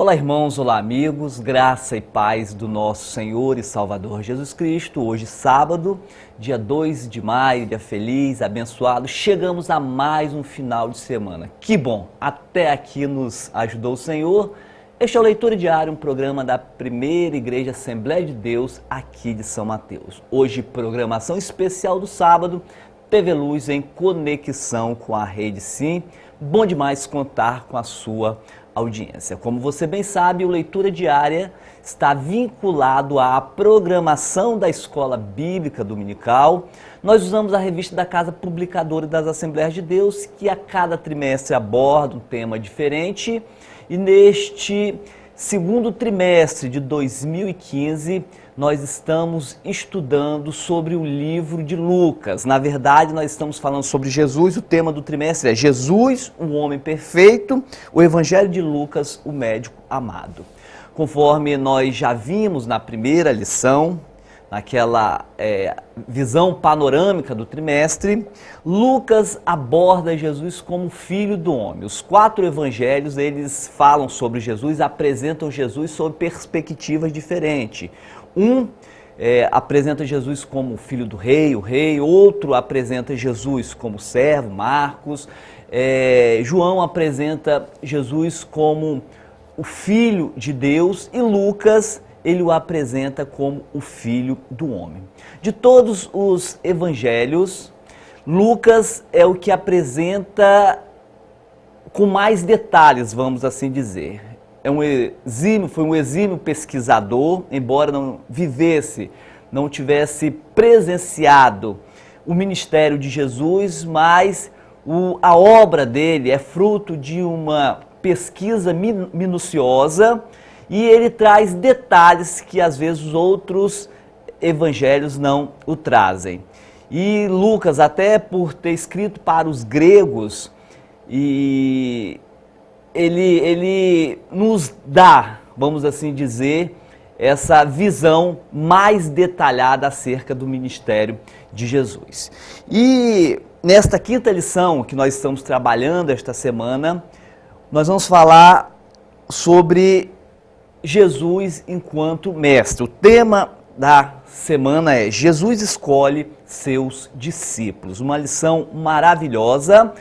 Olá, irmãos, olá, amigos, graça e paz do nosso Senhor e Salvador Jesus Cristo. Hoje, sábado, dia 2 de maio, dia feliz, abençoado, chegamos a mais um final de semana. Que bom, até aqui nos ajudou o Senhor. Este é o Leitura Diária, um programa da Primeira Igreja Assembleia de Deus, aqui de São Mateus. Hoje, programação especial do sábado, TV Luz em conexão com a Rede Sim. Bom demais contar com a sua audiência. Como você bem sabe, o Leitura Diária está vinculado à programação da Escola Bíblica Dominical. Nós usamos a revista da Casa Publicadora das Assembleias de Deus, que a cada trimestre aborda um tema diferente. E neste segundo trimestre de 2015, nós estamos estudando sobre o livro de Lucas. Na verdade, nós estamos falando sobre Jesus. O tema do trimestre é Jesus, o homem perfeito, o Evangelho de Lucas, o médico amado. Conforme nós já vimos na primeira lição, naquela visão panorâmica do trimestre, Lucas aborda Jesus como filho do homem. Os 4 evangelhos, eles falam sobre Jesus, apresentam Jesus sob perspectivas diferentes. Um apresenta Jesus como filho do rei, o rei. Outro apresenta Jesus como servo, Marcos. João apresenta Jesus como o filho de Deus e Lucas, ele o apresenta como o filho do homem. De todos os evangelhos, Lucas é o que apresenta com mais detalhes, vamos assim dizer. Foi um exímio pesquisador, embora não tivesse presenciado o ministério de Jesus, mas a obra dele é fruto de uma pesquisa minuciosa e ele traz detalhes que às vezes os outros evangelhos não o trazem. E Lucas, até por ter escrito para os gregos, ele nos dá, vamos assim dizer, essa visão mais detalhada acerca do ministério de Jesus. E nesta quinta lição que nós estamos trabalhando esta semana, nós vamos falar sobre Jesus enquanto mestre. O tema da semana é Jesus escolhe seus discípulos. Uma lição maravilhosa.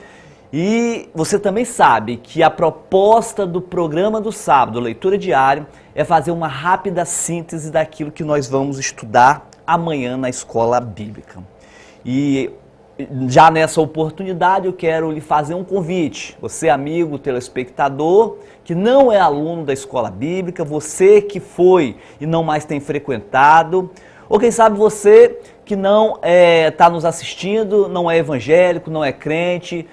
E você também sabe que a proposta do programa do sábado, Leitura Diária, é fazer uma rápida síntese daquilo que nós vamos estudar amanhã na escola bíblica. E já nessa oportunidade eu quero lhe fazer um convite. Você, amigo, telespectador, que não é aluno da escola bíblica, você que foi e não mais tem frequentado, ou quem sabe você que não está nos assistindo, não é evangélico, não é crente.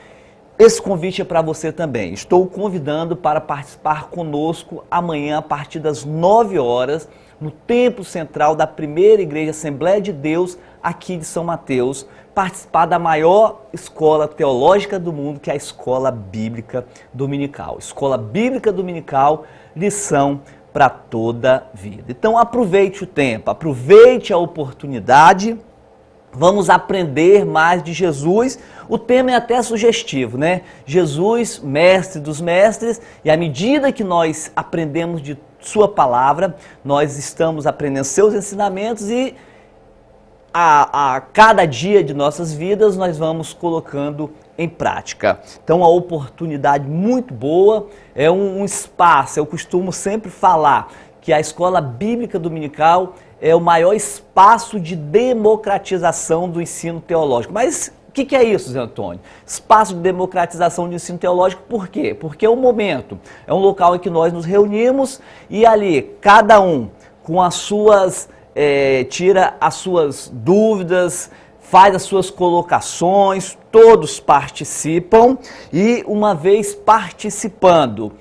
Esse convite é para você também. Estou convidando para participar conosco amanhã a partir das 9 horas no Templo Central da Primeira Igreja Assembleia de Deus aqui de São Mateus, participar da maior escola teológica do mundo, que é a Escola Bíblica Dominical. Escola Bíblica Dominical, lição para toda a vida. Então aproveite o tempo, aproveite a oportunidade. Vamos aprender mais de Jesus. O tema é até sugestivo, né? Jesus, mestre dos mestres, e à medida que nós aprendemos de sua palavra, nós estamos aprendendo seus ensinamentos e a cada dia de nossas vidas nós vamos colocando em prática. Então, uma oportunidade muito boa, é um espaço. Eu costumo sempre falar que a Escola Bíblica Dominical é o maior espaço de democratização do ensino teológico. Mas o que é isso, Zé Antônio? Espaço de democratização do ensino teológico, por quê? Porque é um momento, é um local em que nós nos reunimos e ali, cada um com as suas, tira as suas dúvidas, faz as suas colocações, todos participam e uma vez participando,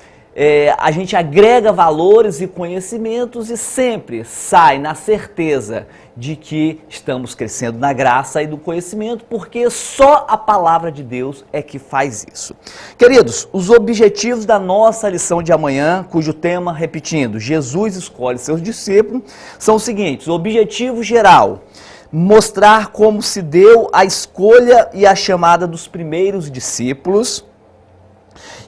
a gente agrega valores e conhecimentos e sempre sai na certeza de que estamos crescendo na graça e do conhecimento, porque só a palavra de Deus é que faz isso. Queridos, os objetivos da nossa lição de amanhã, cujo tema, repetindo, Jesus escolhe seus discípulos, são os seguintes: o objetivo geral, mostrar como se deu a escolha e a chamada dos primeiros discípulos.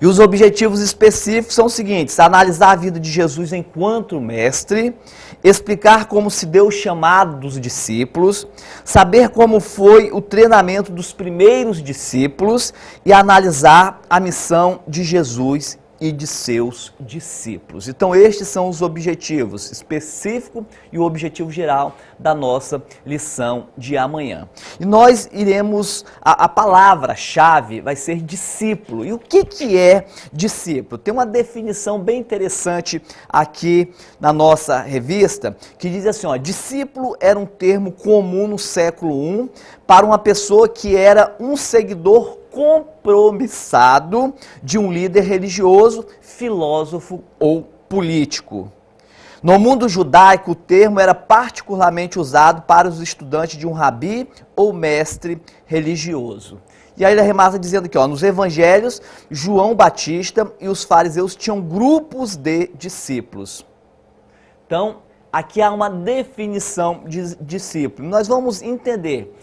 E os objetivos específicos são os seguintes: analisar a vida de Jesus enquanto mestre, explicar como se deu o chamado dos discípulos, saber como foi o treinamento dos primeiros discípulos e analisar a missão de Jesus e de seus discípulos. Então estes são os objetivos específico e o objetivo geral da nossa lição de amanhã. E nós iremos, a palavra-chave vai ser discípulo. E o que é discípulo? Tem uma definição bem interessante aqui na nossa revista, que diz assim, ó, discípulo era um termo comum no século I para uma pessoa que era um seguidor compromissado de um líder religioso, filósofo ou político. No mundo judaico, o termo era particularmente usado para os estudantes de um rabi ou mestre religioso. E aí ele arremata dizendo que, ó, nos evangelhos, João Batista e os fariseus tinham grupos de discípulos. Então, aqui há uma definição de discípulo. Nós vamos entender,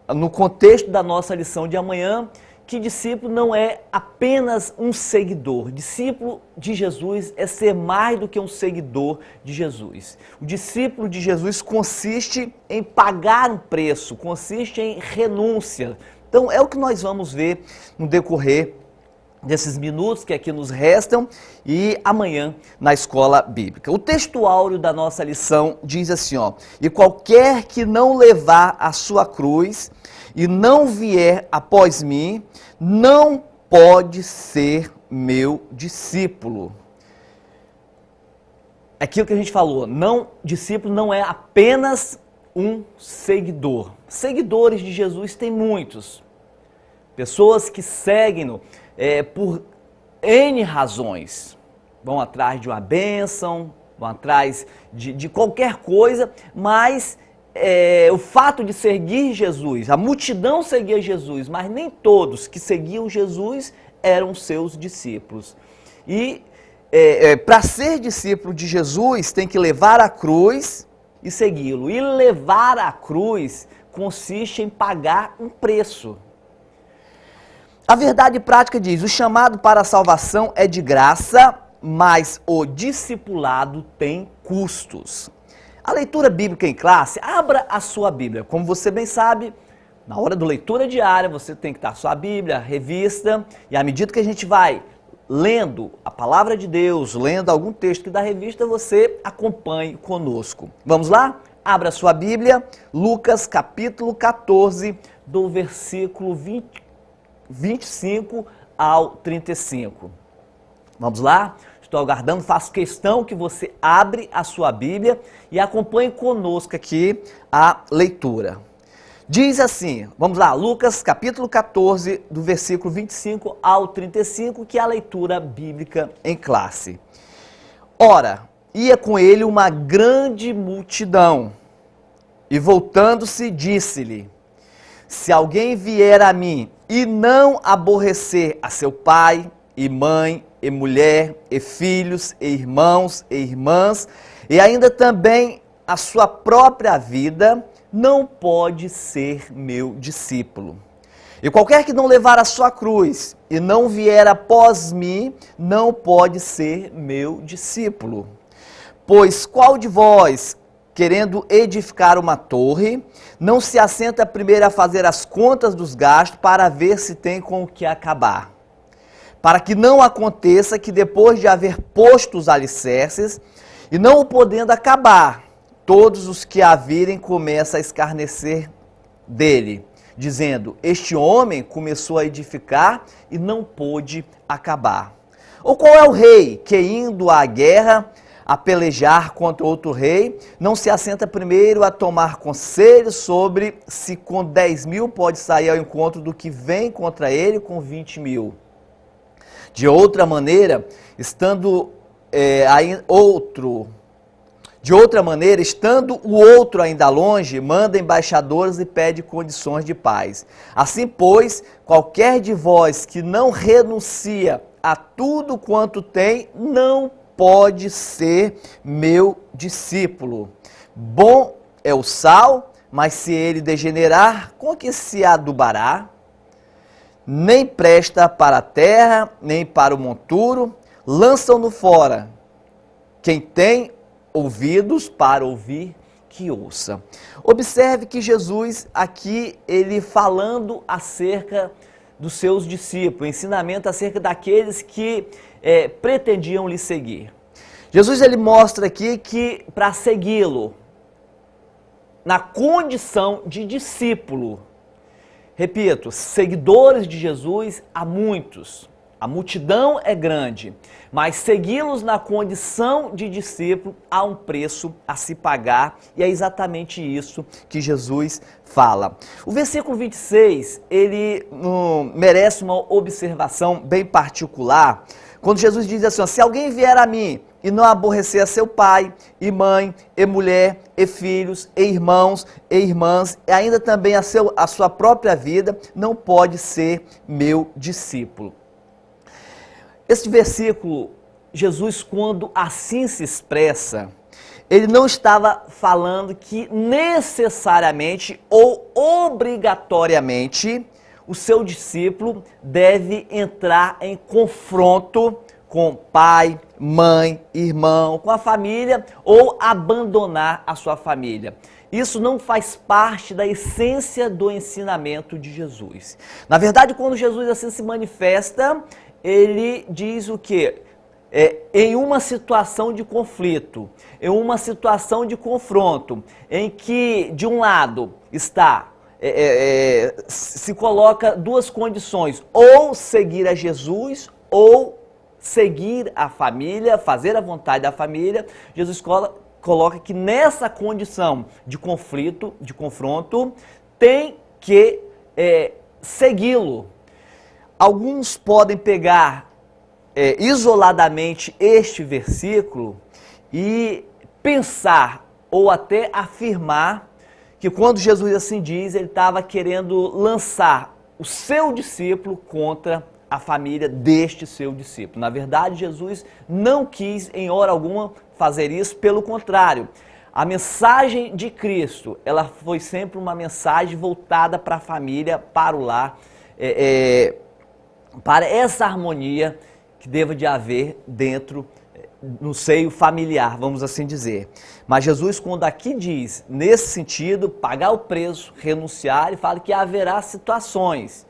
no contexto da nossa lição de amanhã, que discípulo não é apenas um seguidor. Discípulo de Jesus é ser mais do que um seguidor de Jesus. O discípulo de Jesus consiste em pagar um preço, consiste em renúncia. Então é o que nós vamos ver no decorrer desses minutos que aqui nos restam e amanhã na escola bíblica. O texto áureo da nossa lição diz assim, ó, e qualquer que não levar a sua cruz e não vier após mim, não pode ser meu discípulo. Aquilo que a gente falou, discípulo não é apenas um seguidor. Seguidores de Jesus tem muitos. Pessoas que seguem-no por N razões. Vão atrás de uma bênção, vão atrás de qualquer coisa, mas o fato de seguir Jesus, a multidão seguia Jesus, mas nem todos que seguiam Jesus eram seus discípulos. E para ser discípulo de Jesus tem que levar a cruz e segui-lo. E levar a cruz consiste em pagar um preço. A verdade prática diz, o chamado para a salvação é de graça, mas o discipulado tem custos. A leitura bíblica em classe, abra a sua Bíblia. Como você bem sabe, na hora da leitura diária, você tem que estar a sua Bíblia, a revista, e à medida que a gente vai lendo a palavra de Deus, lendo algum texto da revista, você acompanhe conosco. Vamos lá? Abra a sua Bíblia, Lucas capítulo 14, do versículo 25 ao 35. Vamos lá? Estou aguardando, faço questão que você abre a sua Bíblia e acompanhe conosco aqui a leitura. Diz assim, vamos lá, Lucas capítulo 14, do versículo 25 ao 35, que é a leitura bíblica em classe. Ora, ia com ele uma grande multidão, e voltando-se, disse-lhe, se alguém vier a mim e não aborrecer a seu pai e mãe, e mulher, e filhos, e irmãos, e irmãs, e ainda também a sua própria vida, não pode ser meu discípulo. E qualquer que não levar a sua cruz e não vier após mim, não pode ser meu discípulo. Pois qual de vós, querendo edificar uma torre, não se assenta primeiro a fazer as contas dos gastos para ver se tem com o que acabar? Para que não aconteça que depois de haver posto os alicerces, e não o podendo acabar, todos os que a virem começam a escarnecer dele, dizendo, este homem começou a edificar e não pôde acabar. Ou qual é o rei que indo à guerra, a pelejar contra outro rei, não se assenta primeiro a tomar conselho sobre se com 10.000 pode sair ao encontro do que vem contra ele com 20.000? De outra maneira, estando o outro ainda longe, manda embaixadores e pede condições de paz. Assim, pois, qualquer de vós que não renuncia a tudo quanto tem, não pode ser meu discípulo. Bom é o sal, mas se ele degenerar, com que se adubará? nem presta para a terra, nem para o monturo, lançam-no fora. Quem tem ouvidos para ouvir, que ouça. Observe que Jesus aqui, ele falando acerca dos seus discípulos, ensinamento acerca daqueles que pretendiam lhe seguir. Jesus, ele mostra aqui que para segui-lo, na condição de discípulo, repito, seguidores de Jesus há muitos, a multidão é grande, mas segui-los na condição de discípulo há um preço a se pagar, e é exatamente isso que Jesus fala. O versículo 26, ele merece uma observação bem particular, quando Jesus diz assim, ó, se alguém vier a mim e não aborrecer a seu pai, e mãe, e mulher, e filhos, e irmãos, e irmãs, e ainda também a sua própria vida, não pode ser meu discípulo. Este versículo, Jesus, quando assim se expressa, ele não estava falando que necessariamente ou obrigatoriamente o seu discípulo deve entrar em confronto com pai, mãe, irmão, com a família ou abandonar a sua família. Isso não faz parte da essência do ensinamento de Jesus. Na verdade, quando Jesus assim se manifesta, ele diz o quê? Em uma situação de conflito, em uma situação de confronto, em que de um lado está se coloca duas condições, ou seguir a Jesus, ou seguir a família, fazer a vontade da família. Jesus coloca que nessa condição de conflito, de confronto, tem que segui-lo. Alguns podem pegar isoladamente este versículo e pensar ou até afirmar que quando Jesus assim diz, ele estava querendo lançar o seu discípulo contra a família deste seu discípulo. Na verdade, Jesus não quis em hora alguma fazer isso, pelo contrário. A mensagem de Cristo, ela foi sempre uma mensagem voltada para a família, para o lar, para essa harmonia que deva de haver dentro no seio familiar, vamos assim dizer. Mas Jesus, quando aqui diz, nesse sentido, pagar o preço, renunciar, ele fala que haverá situações,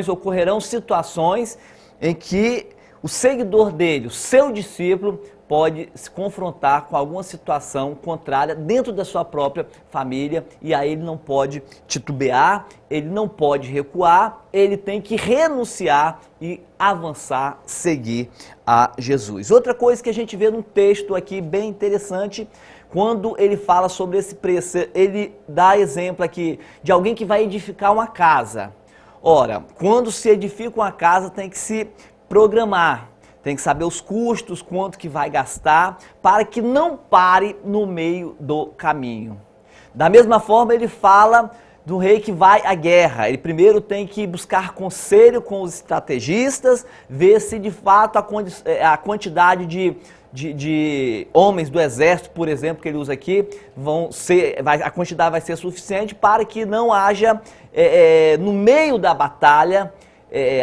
ocorrerão situações em que o seguidor dele, o seu discípulo, pode se confrontar com alguma situação contrária dentro da sua própria família, e aí ele não pode titubear, ele não pode recuar, ele tem que renunciar e avançar, seguir a Jesus. Outra coisa que a gente vê num texto aqui bem interessante, quando ele fala sobre esse preço, ele dá exemplo aqui de alguém que vai edificar uma casa. Ora, quando se edifica uma casa, tem que se programar. Tem que saber os custos, quanto que vai gastar, para que não pare no meio do caminho. Da mesma forma, ele fala do rei que vai à guerra. Ele primeiro tem que buscar conselho com os estrategistas, ver se de fato a quantidade de homens do exército, por exemplo, que ele usa aqui, a quantidade vai ser suficiente para que não haja, no meio da batalha,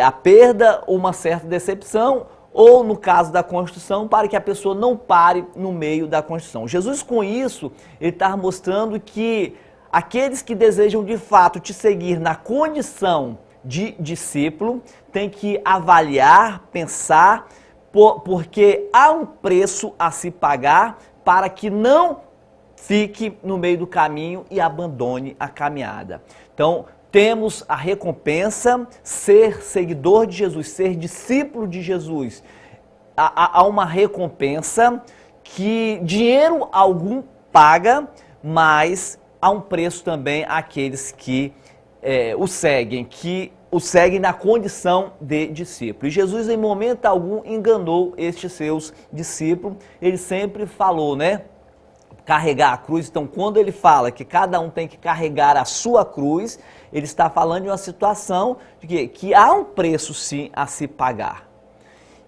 a perda ou uma certa decepção, ou no caso da construção, para que a pessoa não pare no meio da construção. Jesus, com isso, ele está mostrando que aqueles que desejam de fato te seguir na condição de discípulo, tem que avaliar, pensar, porque há um preço a se pagar para que não fique no meio do caminho e abandone a caminhada. Então, temos a recompensa, ser seguidor de Jesus, ser discípulo de Jesus. Há uma recompensa que dinheiro algum paga, mas há um preço também àqueles que o seguem na condição de discípulo. E Jesus, em momento algum, enganou estes seus discípulos. Ele sempre falou, carregar a cruz. Então, quando ele fala que cada um tem que carregar a sua cruz, ele está falando de uma situação de que há um preço sim a se pagar.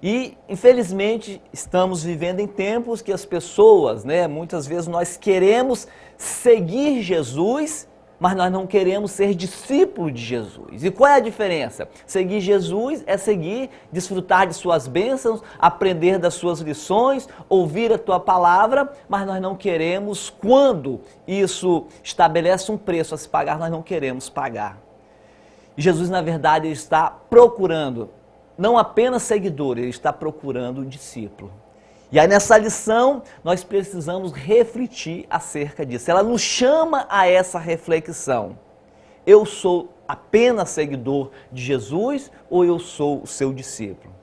E, infelizmente, estamos vivendo em tempos que as pessoas, muitas vezes nós queremos seguir Jesus, mas nós não queremos ser discípulo de Jesus. E qual é a diferença? Seguir Jesus é seguir, desfrutar de suas bênçãos, aprender das suas lições, ouvir a tua palavra, mas nós não queremos, quando isso estabelece um preço a se pagar, nós não queremos pagar. E Jesus, na verdade, ele está procurando, não apenas seguidor, ele está procurando discípulo. E aí nessa lição nós precisamos refletir acerca disso. Ela nos chama a essa reflexão. Eu sou apenas seguidor de Jesus ou eu sou o seu discípulo?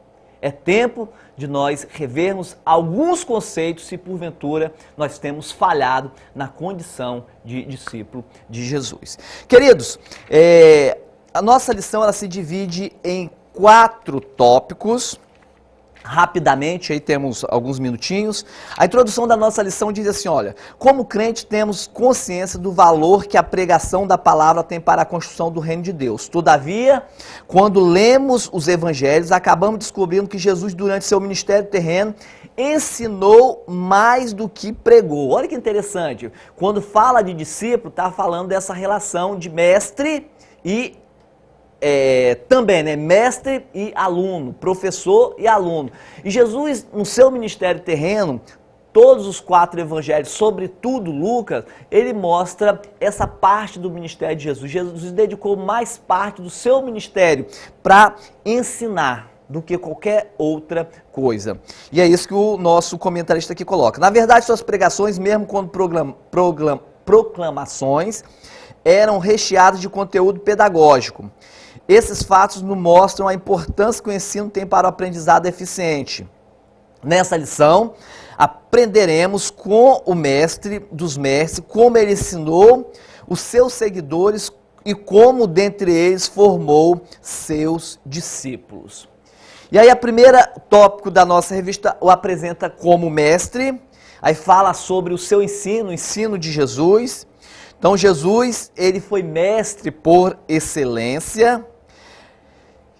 É tempo de nós revermos alguns conceitos se porventura nós temos falhado na condição de discípulo de Jesus. Queridos, a nossa lição ela se divide em 4 tópicos. Rapidamente, aí temos alguns minutinhos. A introdução da nossa lição diz assim, olha, como crente temos consciência do valor que a pregação da palavra tem para a construção do reino de Deus. Todavia, quando lemos os evangelhos, acabamos descobrindo que Jesus, durante seu ministério terreno, ensinou mais do que pregou. Olha que interessante, quando fala de discípulo, está falando dessa relação de mestre e também, né, mestre e aluno, professor e aluno. E Jesus, no seu ministério terreno, todos os 4 evangelhos, sobretudo Lucas, ele mostra essa parte do ministério de Jesus. Jesus dedicou mais parte do seu ministério para ensinar do que qualquer outra coisa. E é isso que o nosso comentarista aqui coloca. Na verdade, suas pregações, mesmo quando proclamações, eram recheadas de conteúdo pedagógico. Esses fatos nos mostram a importância que o ensino tem para o aprendizado eficiente. Nessa lição, aprenderemos com o mestre dos mestres, como ele ensinou os seus seguidores e como dentre eles formou seus discípulos. E aí a primeira tópico da nossa revista o apresenta como mestre, aí fala sobre o seu ensino, o ensino de Jesus. Então Jesus, ele foi mestre por excelência.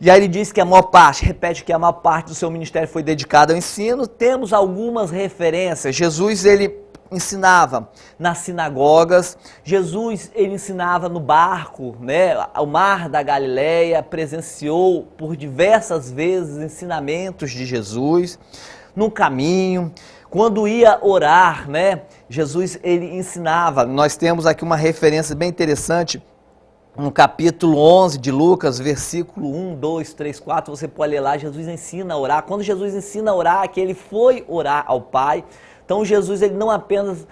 E aí ele diz que a maior parte, repete que a maior parte do seu ministério foi dedicada ao ensino. Temos algumas referências. Jesus, ele ensinava nas sinagogas. Jesus, ele ensinava no barco, né? Ao mar da Galileia, presenciou por diversas vezes ensinamentos de Jesus no caminho. Quando ia orar, né? Jesus, ele ensinava. Nós temos aqui uma referência bem interessante. No capítulo 11 de Lucas, versículo 1, 2, 3, 4, você pode ler lá, Jesus ensina a orar. Quando Jesus ensina a orar, é que ele foi orar ao Pai. Então Jesus, ele não apenas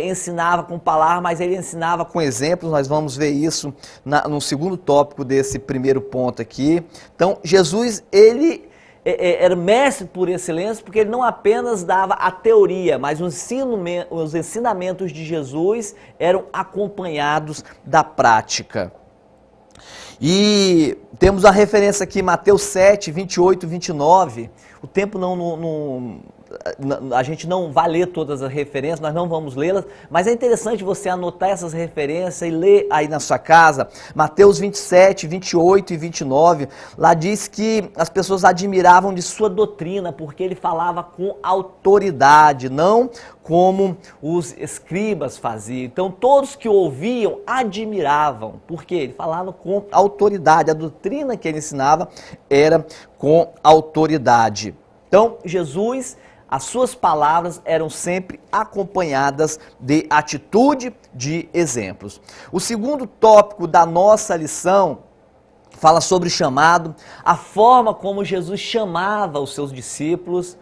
ensinava com palavras, mas ele ensinava com exemplos. Nós vamos ver isso no segundo tópico desse primeiro ponto aqui. Então Jesus, ele era mestre por excelência, porque ele não apenas dava a teoria, mas os ensinamentos de Jesus eram acompanhados da prática. E temos a referência aqui, Mateus 7, 28 e 29. O tempo a gente não vai ler todas as referências, nós não vamos lê-las, mas é interessante você anotar essas referências e ler aí na sua casa. Mateus 27, 28 e 29, lá diz que as pessoas admiravam de sua doutrina, porque ele falava com autoridade, não como os escribas faziam. Então todos que o ouviam admiravam, porque ele falava com autoridade, a doutrina que ele ensinava era com autoridade. Então Jesus, as suas palavras eram sempre acompanhadas de atitude, de exemplos. O segundo tópico da nossa lição fala sobre o chamado, a forma como Jesus chamava os seus discípulos.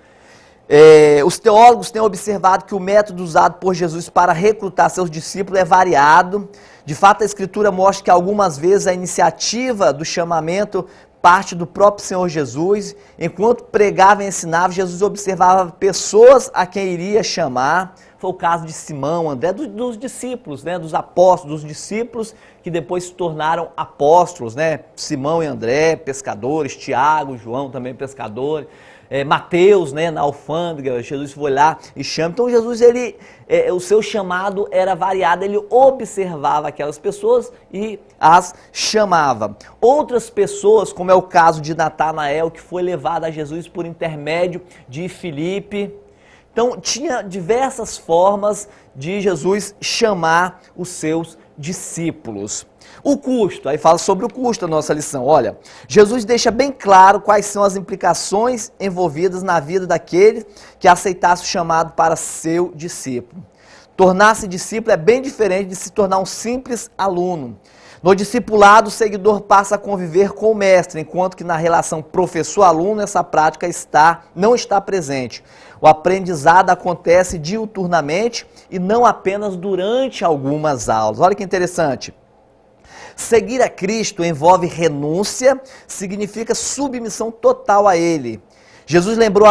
Os teólogos têm observado que o método usado por Jesus para recrutar seus discípulos é variado. De fato, a Escritura mostra que algumas vezes a iniciativa do chamamento parte do próprio Senhor Jesus. Enquanto pregava e ensinava, Jesus observava pessoas a quem iria chamar. Foi o caso de Simão, André, dos discípulos, né? Dos apóstolos, dos discípulos que depois se tornaram apóstolos, né? Simão e André, pescadores, Tiago, João também pescador, Mateus, né? Na alfândega, Jesus foi lá e chama. Então Jesus, o seu chamado era variado, ele observava aquelas pessoas e as chamava. Outras pessoas, como é o caso de Natanael, que foi levado a Jesus por intermédio de Filipe, Então, tinha diversas formas de Jesus chamar os seus discípulos. O custo, aí fala sobre o custo da nossa lição. Olha, Jesus deixa bem claro quais são as implicações envolvidas na vida daquele que aceitasse o chamado para seu discípulo. Tornar-se discípulo é bem diferente de se tornar um simples aluno. No discipulado, o seguidor passa a conviver com o mestre, enquanto que na relação professor-aluno essa prática não está presente. O aprendizado acontece diuturnamente e não apenas durante algumas aulas. Olha que interessante. Seguir a Cristo envolve renúncia, significa submissão total a Ele. Jesus lembrou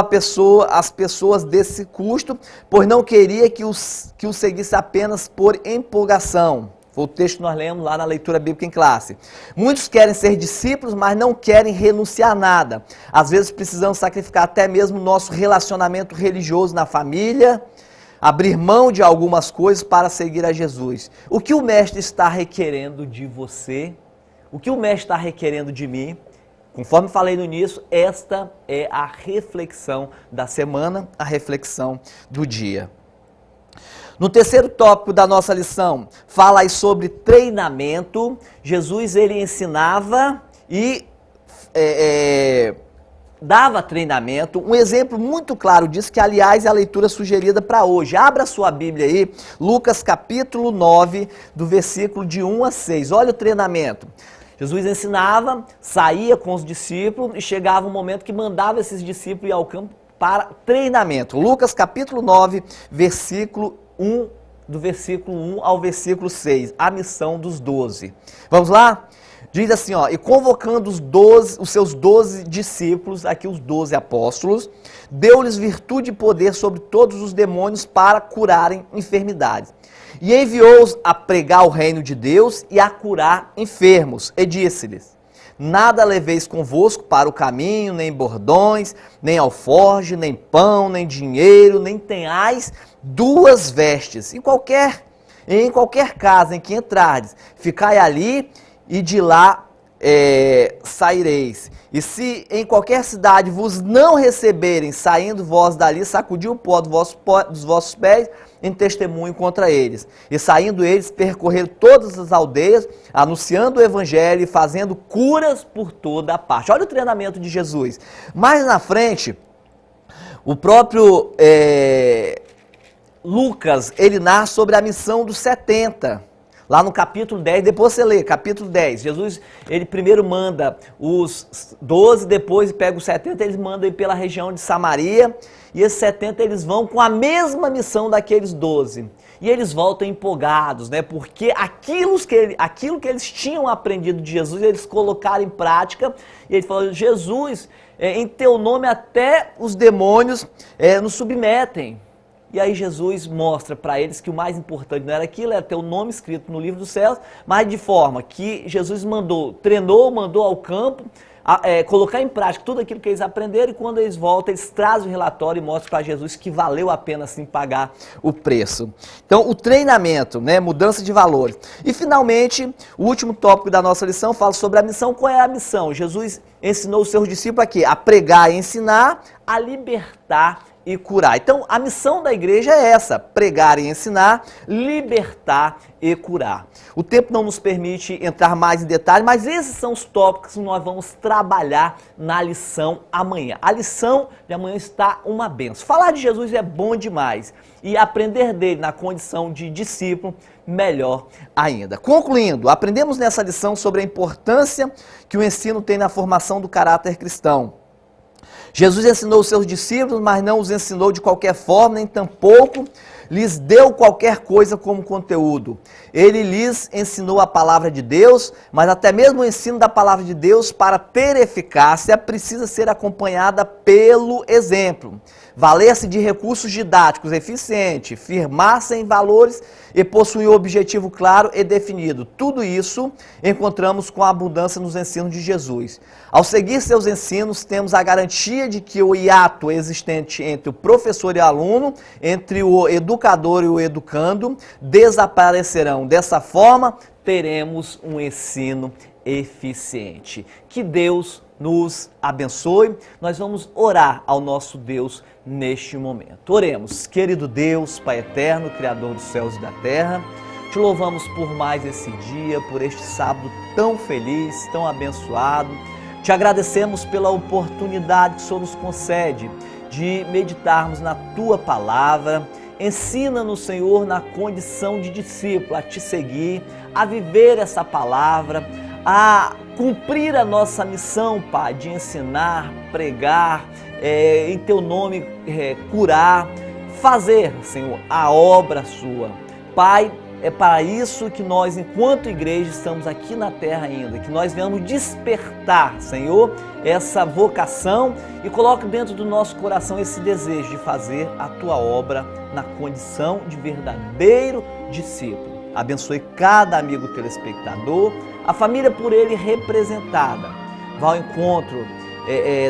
as pessoas desse custo, pois não queria que o seguisse apenas por empolgação. Foi o texto que nós lemos lá na leitura bíblica em classe. Muitos querem ser discípulos, mas não querem renunciar a nada. Às vezes precisamos sacrificar até mesmo nosso relacionamento religioso na família, abrir mão de algumas coisas para seguir a Jesus. O que o mestre está requerendo de você? O que o mestre está requerendo de mim? Conforme falei no início, esta é a reflexão da semana, a reflexão do dia. No terceiro tópico da nossa lição, fala aí sobre treinamento. Jesus, ele ensinava e dava treinamento. Um exemplo muito claro disso, que aliás é a leitura sugerida para hoje. Abra sua Bíblia aí, Lucas capítulo 9, do versículo de 1 a 6. Olha o treinamento. Jesus ensinava, saía com os discípulos e chegava um momento que mandava esses discípulos ir ao campo para treinamento. Lucas capítulo 9, do versículo 1 ao versículo 6, a missão dos 12. Vamos lá? Diz assim, ó, e convocando os seus 12 discípulos, aqui os 12 apóstolos, deu-lhes virtude e poder sobre todos os demônios para curarem enfermidades. E enviou-os a pregar o reino de Deus e a curar enfermos. E disse-lhes, nada leveis convosco para o caminho, nem bordões, nem alforge, nem pão, nem dinheiro, nem tenhais duas vestes. Em qualquer casa em que entrardes, ficai ali e de lá saireis. E se em qualquer cidade vos não receberem, saindo vós dali, sacudi o pó dos vossos pés em testemunho contra eles. E saindo eles, percorreram todas as aldeias, anunciando o evangelho e fazendo curas por toda a parte. Olha o treinamento de Jesus. Mais na frente, o próprio Lucas, ele narra sobre a missão dos 70. Lá no capítulo 10, depois você lê, capítulo 10, Jesus, ele primeiro manda os 12, depois pega os 70, eles mandam ir pela região de Samaria, e esses 70 eles vão com a mesma missão daqueles 12. E eles voltam empolgados, né? Porque aquilo que eles tinham aprendido de Jesus, eles colocaram em prática, e ele falou, Jesus, em teu nome até os demônios nos submetem. E aí Jesus mostra para eles que o mais importante não era aquilo, era ter o nome escrito no livro dos céus, mas de forma que Jesus mandou ao campo, colocar em prática tudo aquilo que eles aprenderam, e quando eles voltam, eles trazem o relatório e mostram para Jesus que valeu a pena sim pagar o preço. Então, o treinamento, né, mudança de valores. E finalmente, o último tópico da nossa lição fala sobre a missão. Qual é a missão? Jesus ensinou os seus discípulos aqui a pregar e ensinar, a libertar e curar. Então, a missão da igreja é essa, pregar e ensinar, libertar e curar. O tempo não nos permite entrar mais em detalhes, mas esses são os tópicos que nós vamos trabalhar na lição amanhã. A lição de amanhã está uma benção. Falar de Jesus é bom demais e aprender dele na condição de discípulo, melhor ainda. Concluindo, aprendemos nessa lição sobre a importância que o ensino tem na formação do caráter cristão. Jesus ensinou os seus discípulos, mas não os ensinou de qualquer forma, nem tampouco lhes deu qualquer coisa como conteúdo. Ele lhes ensinou a palavra de Deus, mas até mesmo o ensino da palavra de Deus, para ter eficácia, precisa ser acompanhada pelo exemplo. Valer-se de recursos didáticos eficientes, firmar-se em valores e possuir um objetivo claro e definido. Tudo isso encontramos com a abundância nos ensinos de Jesus. Ao seguir seus ensinos, temos a garantia de que o hiato existente entre o professor e o aluno, entre o educador e o educando, desaparecerão. Dessa forma, teremos um ensino eficiente. Que Deus nos abençoe. Nós vamos orar ao nosso Deus neste momento. Oremos. Querido Deus, Pai eterno, Criador dos céus e da terra, te louvamos por mais esse dia, por este sábado tão feliz, tão abençoado. Te agradecemos pela oportunidade que o Senhor nos concede de meditarmos na Tua palavra. Ensina-nos, Senhor, na condição de discípulo, a Te seguir, a viver essa palavra, a cumprir a nossa missão, Pai, de ensinar, pregar, em Teu nome curar, fazer, Senhor, a obra Sua. Pai, é para isso que nós, enquanto igreja, estamos aqui na terra ainda, que nós venhamos despertar, Senhor, essa vocação e coloque dentro do nosso coração esse desejo de fazer a Tua obra na condição de verdadeiro discípulo. Abençoe cada amigo telespectador, a família por ele representada. Vá ao encontro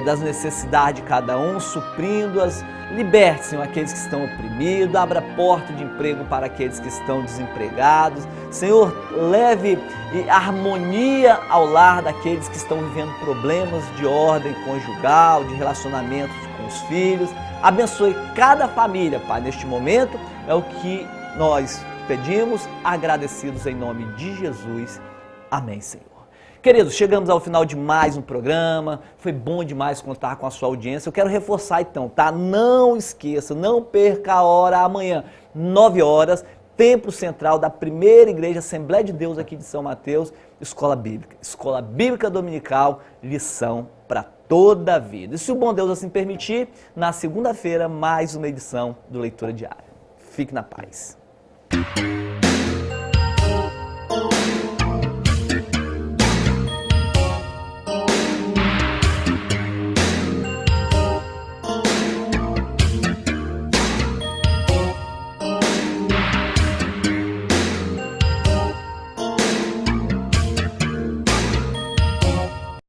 das necessidades de cada um, suprindo-as. Liberte, Senhor, aqueles que estão oprimidos, abra porta de emprego para aqueles que estão desempregados. Senhor, leve harmonia ao lar daqueles que estão vivendo problemas de ordem conjugal, de relacionamentos com os filhos. Abençoe cada família, Pai, neste momento. É o que nós pedimos, agradecidos em nome de Jesus. Amém, Senhor. Queridos, chegamos ao final de mais um programa, foi bom demais contar com a sua audiência. Eu quero reforçar então, tá? Não esqueça, não perca a hora amanhã, 9 horas, Templo Central da Primeira Igreja Assembleia de Deus aqui de São Mateus, Escola Bíblica Dominical, lição para toda a vida. E se o bom Deus assim permitir, na segunda-feira, mais uma edição do Leitura Diária. Fique na paz.